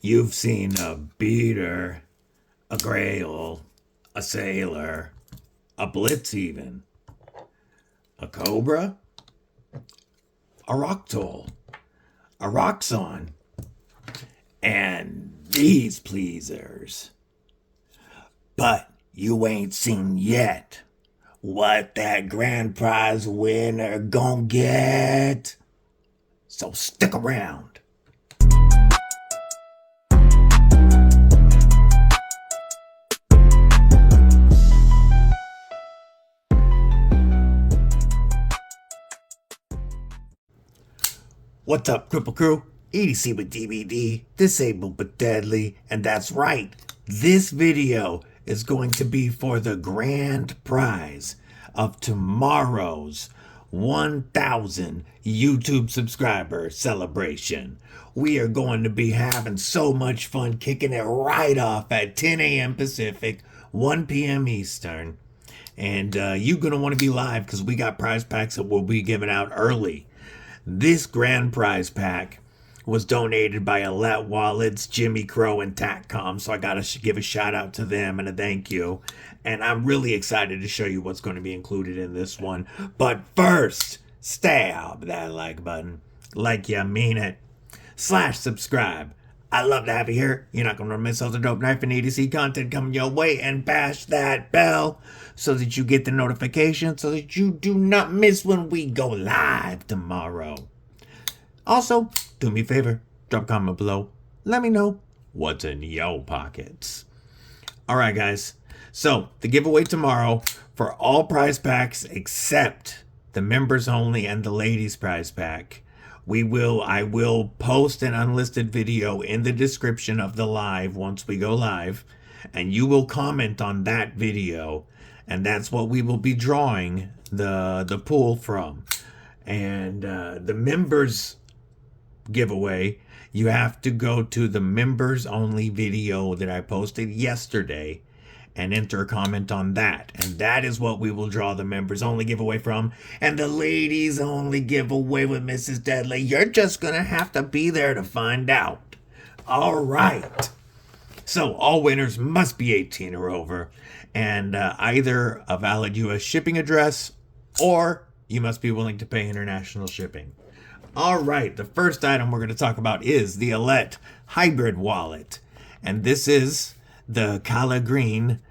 You've seen a beater, a grail, a sailor, a blitz even, a cobra, a rocktoll, a roxon, and these pleasers. But you ain't seen yet what that grand prize winner gon' get. So stick around. What's up, Cripple Crew? EDC with DBD, disabled but deadly, and that's right, this video is going to be for the grand prize of tomorrow's 1,000 YouTube subscriber celebration. We are going to be having so much fun kicking it right off at 10 a.m. Pacific, 1 p.m. Eastern. And you're going to want to be live because we got prize packs that we'll be giving out early. This grand prize pack was donated by Alette Wallets, Jimmy Crow, and Comm, so I gotta give a shout out to them and a thank you. And I'm really excited to show you what's going to be included in this one. But first, stab that like button, like you mean it, /subscribe. I love to have you here. You're not going to miss all the dope knife and EDC content coming your way, and bash that bell so that you get the notification so that you do not miss when we go live tomorrow. Also, do me a favor, drop a comment below. Let me know what's in your pockets. All right, guys. So the giveaway tomorrow for all prize packs except the members only and the ladies prize pack. I will post an unlisted video in the description of the live once we go live, and you will comment on that video, and that's what we will be drawing the pool from. And the members giveaway, you have to go to the members only video that I posted yesterday and enter a comment on that, and that is what we will draw the members only giveaway from. And the ladies only giveaway with Mrs. Deadly, you're just gonna have to be there to find out. All right, so all winners must be 18 or over, and either a valid US shipping address, or you must be willing to pay international shipping. All right, the first item we're going to talk about is the Alette hybrid wallet, and this is the Cala Green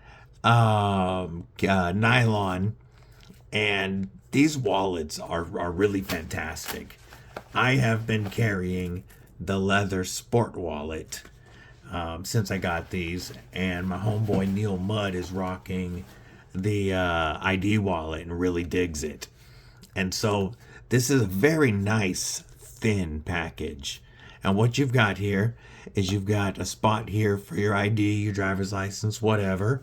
nylon, and these wallets are really fantastic. I have been carrying the leather sport wallet since I got these, and my homeboy Neil Mudd is rocking the ID wallet and really digs it. And so this is a very nice thin package. And what you've got here is you've got a spot here for your ID, your driver's license, whatever.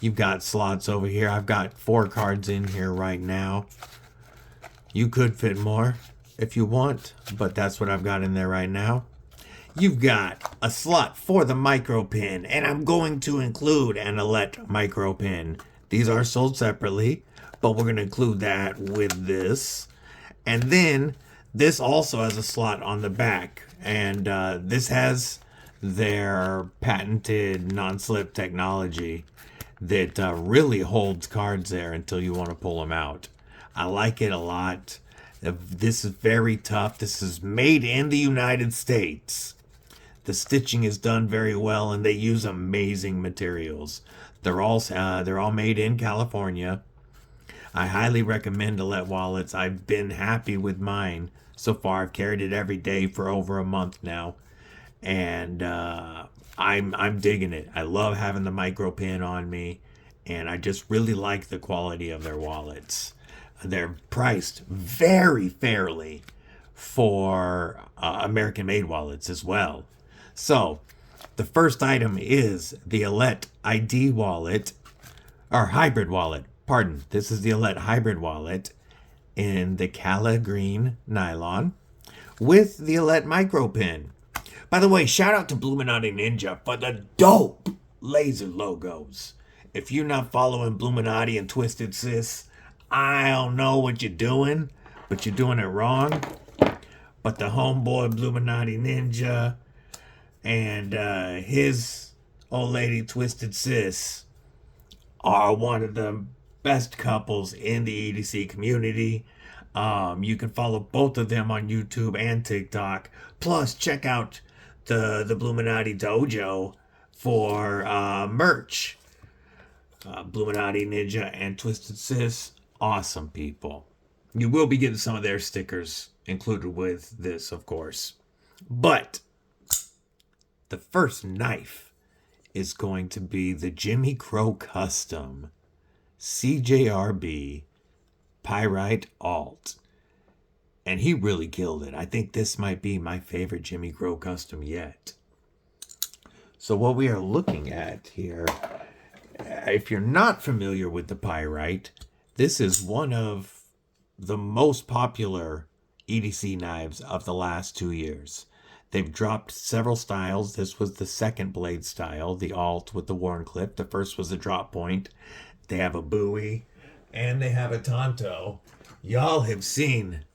You've got slots over here. I've got 4 cards in here right now. You could fit more if you want, but that's what I've got in there right now. You've got a slot for the micro pin, and I'm going to include an Alette micro pin. These are sold separately, but we're going to include that with this. And then this also has a slot on the back, and this has their patented non-slip technology that really holds cards there until you want to pull them out. I like it a lot. This is very tough. This is made in the United States. The stitching is done very well, and they use amazing materials. They're all made in California. I highly recommend Alette wallets. I've been happy with mine so far. I've carried it every day for over a month now, and I'm digging it. I love having the micro pin on me, and I just really like the quality of their wallets. They're priced very fairly for American-made wallets as well. So the first item is the Alette ID wallet, or hybrid wallet. Pardon, this is the Alette hybrid wallet in the Cala Green nylon with the Alette micro pin. By the way, shout out to Bluminati Ninja for the dope laser logos. If you're not following Bluminati and Twisted Sis, I don't know what you're doing, but you're doing it wrong. But the homeboy Bluminati Ninja and his old lady Twisted Sis are one of the best couples in the EDC community. You can follow both of them on YouTube and TikTok. Plus, check out the Bluminati Dojo for merch. Bluminati Ninja and Twisted Sis, awesome people. You will be getting some of their stickers included with this, of course. But the first knife is going to be the Jimmy Crow Custom CJRB Pyrite Alt. And he really killed it. I think this might be my favorite Jimmy Crow Custom yet. So what we are looking at here, if you're not familiar with the Pyrite, this is one of the most popular EDC knives of the last 2 years. They've dropped several styles. This was the second blade style, the alt with the worn clip. The first was the drop point. They have a buoy and they have a tanto. Y'all have seen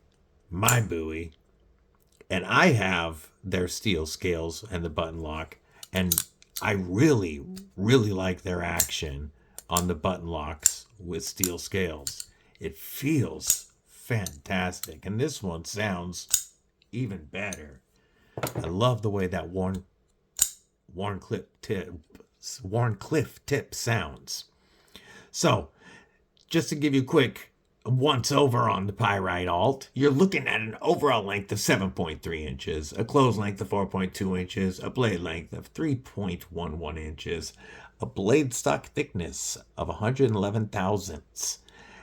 my buoy, and I have their steel scales and the button lock, and I really like their action on the button locks with steel scales. It feels fantastic, and this one sounds even better. I love the way that Warncliffe tip sounds. So, just to give you a quick once over on the Pyrite Alt, you're looking at an overall length of 7.3 inches, a close length of 4.2 inches, a blade length of 3.11 inches, a blade stock thickness of 111 thousandths,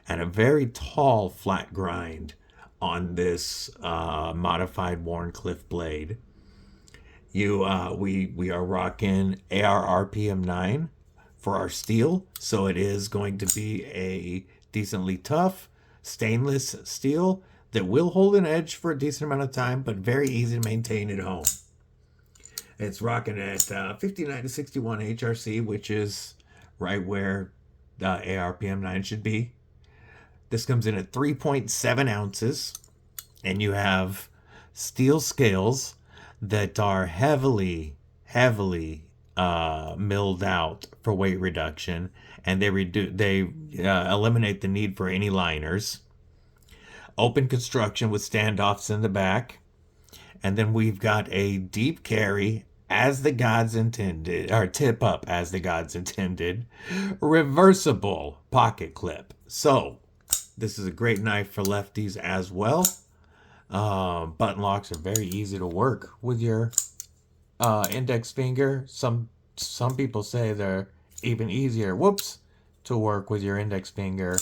and a very tall flat grind on this modified Warncliffe blade. We are rocking AR RPM 9 for our steel, so it is going to be a decently tough stainless steel that will hold an edge for a decent amount of time, but very easy to maintain at home. It's rocking at 59 to 61 HRC, which is right where the ARPM 9 should be. This comes in at 3.7 ounces, and you have steel scales that are heavily milled out for weight reduction, and they eliminate the need for any liners. Open construction with standoffs in the back, and then we've got a deep carry as the gods intended, or tip up as the gods intended, reversible pocket clip. So this is a great knife for lefties as well. Button locks are very easy to work with your index finger. Some people say they're even easier, to work with your index finger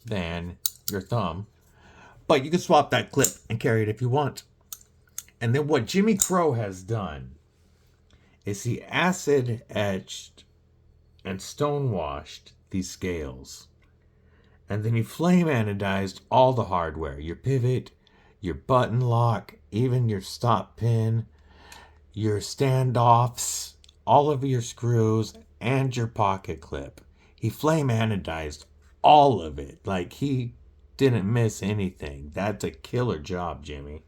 than your thumb. But you can swap that clip and carry it if you want. And then what Jimmy Crow has done is he acid etched and stone washed these scales. And then he flame anodized all the hardware, your pivot, your button lock, even your stop pin, your standoffs, all of your screws, and your pocket clip. He flame anodized all of it. Like, he didn't miss anything. That's a killer job, Jimmy.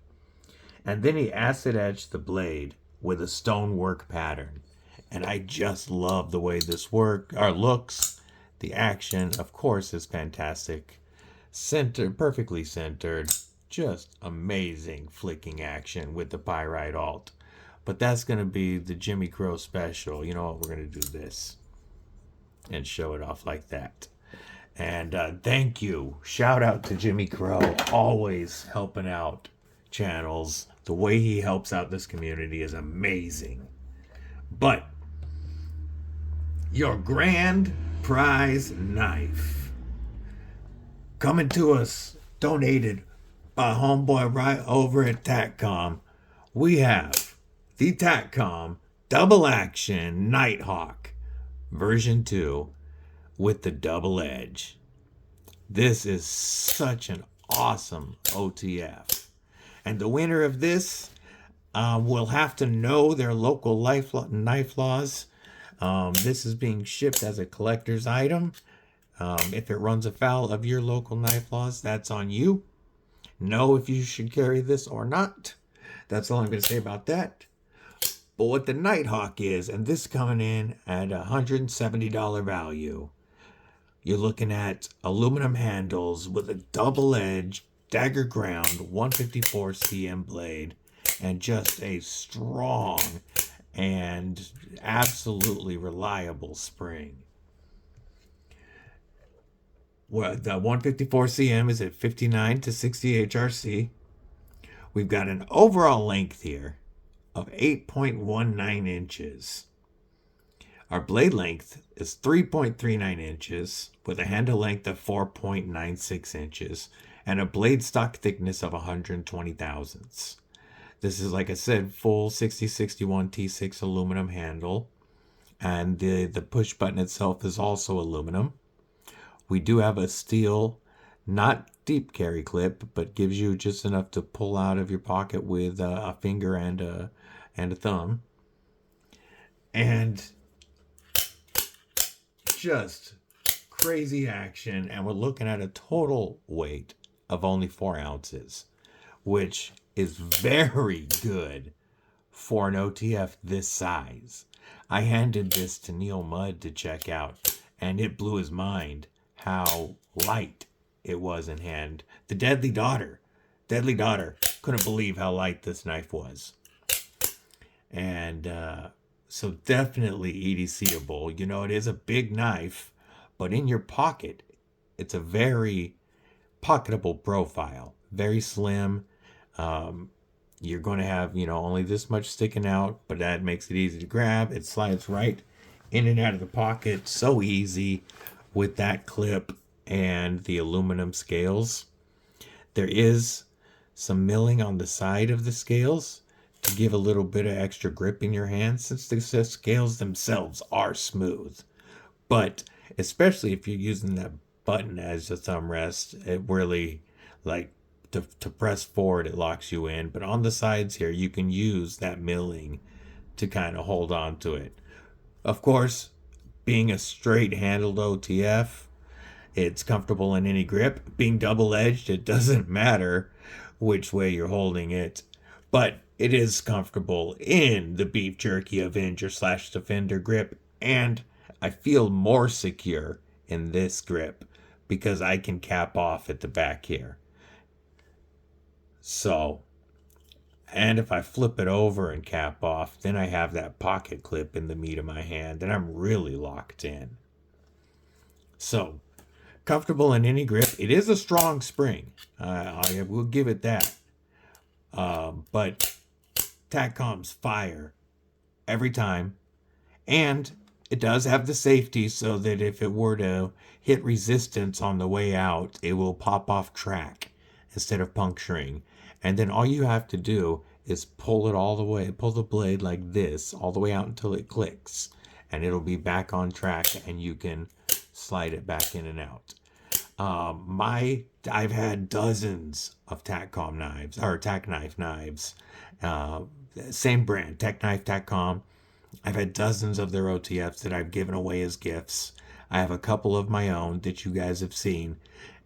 And then he acid etched the blade with a stonework pattern. And I just love the way this looks. The action, of course, is fantastic. Perfectly centered. Just amazing flicking action with the Pyrite Alt. But that's going to be the Jimmy Crow special. You know what? We're going to do this and show it off like that. And thank you. Shout out to Jimmy Crow. Always helping out channels. The way he helps out this community is amazing. But your grand prize knife coming to us, donated by homeboy right over at TacComm. We have the TacComm Double Action Nighthawk version 2 with the double edge. This is such an awesome OTF. And the winner of this will have to know their local knife laws. This is being shipped as a collector's item. If it runs afoul of your local knife laws, that's on you. Know if you should carry this or not. That's all I'm going to say about that. But what the Nighthawk is, and this coming in at $170 value, you're looking at aluminum handles with a double-edged, dagger ground 154 cm blade, and just a strong and absolutely reliable spring. Well, the 154 cm is at 59 to 60 HRC. We've got an overall length here of 8.19 inches. Our blade length is 3.39 inches with a handle length of 4.96 inches and a blade stock thickness of 120 thousandths. This is, like I said, full 6061 T6 aluminum handle, and the push button itself is also aluminum. We do have a steel, not deep carry clip, but gives you just enough to pull out of your pocket with a finger and a thumb. And just crazy action, and we're looking at a total weight of only 4 ounces, which is very good for an OTF this size. I handed this to Neil Mudd to check out, and it blew his mind how light it was in hand. The Deadly Daughter couldn't believe how light this knife was. And so definitely EDCable. You know, it is a big knife, but in your pocket, it's a very pocketable profile. Very slim. You're going to have, you know, only this much sticking out, but that makes it easy to grab. It slides right in and out of the pocket. So easy with that clip and the aluminum scales. There is some milling on the side of the scales to give a little bit of extra grip in your hand, since the scales themselves are smooth. But especially if you're using that button as a thumb rest, it really, like, to press forward, it locks you in. But on the sides here, you can use that milling to kind of hold on to it. Of course, being a straight handled OTF, it's comfortable in any grip. Being double-edged, it doesn't matter which way you're holding it, but it is comfortable in the beef jerky Avenger / Defender grip, and I feel more secure in this grip because I can cap off at the back here. So, and if I flip it over and cap off, then I have that pocket clip in the meat of my hand, and I'm really locked in. So, comfortable in any grip. It is a strong spring. I will give it that. But TACCOM's fire every time. And it does have the safety so that if it were to hit resistance on the way out, it will pop off track instead of puncturing. And then all you have to do is pull it all the way, pull the blade like this all the way out until it clicks, and it'll be back on track, and you can slide it back in and out. I've had dozens of TACCOM knives, or TACKnife knives, same brand, TACKnife, TACCOM. I've had dozens of their OTFs that I've given away as gifts. I have a couple of my own that you guys have seen,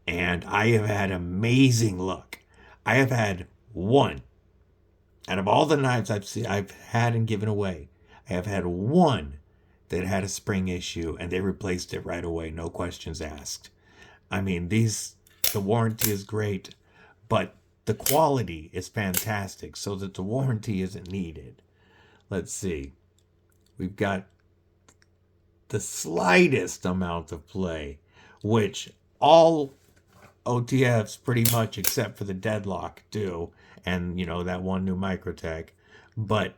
and I have had amazing luck. I have had one out of all the knives I've had and given away. I have had one that had a spring issue, and they replaced it right away, no questions asked. I mean, the warranty is great, but the quality is fantastic, so that the warranty isn't needed. Let's see. We've got the slightest amount of play, which all OTFs pretty much, except for the deadlock, do, and you know, that one new Microtech. But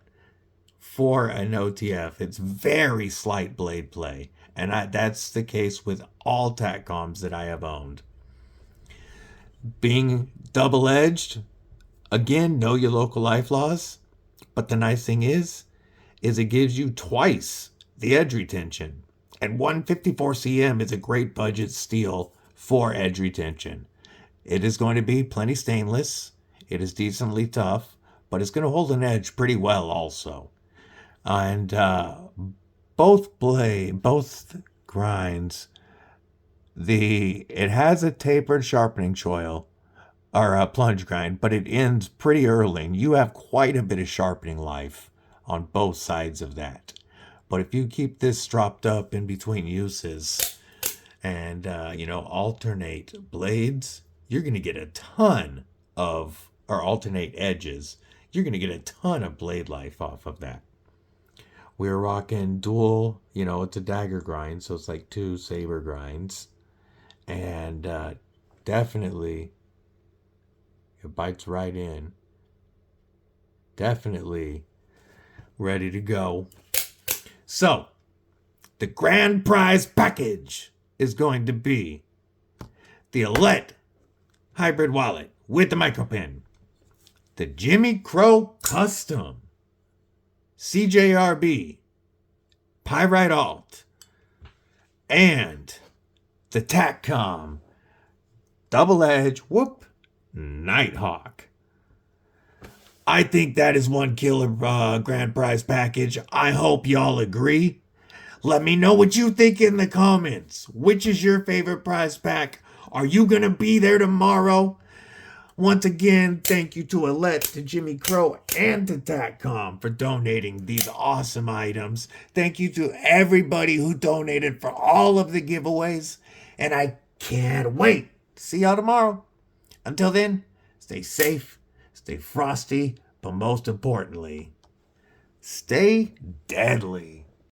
for an OTF, it's very slight blade play, and that's the case with all TACCOMs that I have owned. Being double-edged, again, know your local life laws, but the nice thing is it gives you twice the edge retention, and 154 cm is a great budget steel for edge retention. It is going to be plenty stainless. It is decently tough, but it's going to hold an edge pretty well also. And both grinds, it has a tapered sharpening choil, or a plunge grind, but it ends pretty early, and you have quite a bit of sharpening life on both sides of that. But if you keep this stropped up in between uses and, alternate blades, you're going to get a ton of, or alternate edges, you're going to get a ton of blade life off of that. We're rocking dual, it's a dagger grind, so it's like 2 saber grinds. And definitely, it bites right in. Definitely ready to go. So, the grand prize package is going to be the Elite hybrid wallet with the micropen, the Jimmy Crow Custom CJRB Pyrite Alt, and the Comm double edge Nighthawk. I think that is one killer grand prize package. I hope y'all agree. Let me know what you think in the comments. Which is your favorite prize pack? Are you going to be there tomorrow? Once again, thank you to Alette, to Jimmy Crow, and to Comm for donating these awesome items. Thank you to everybody who donated for all of the giveaways. And I can't wait to see y'all tomorrow. Until then, stay safe, stay frosty, but most importantly, stay deadly.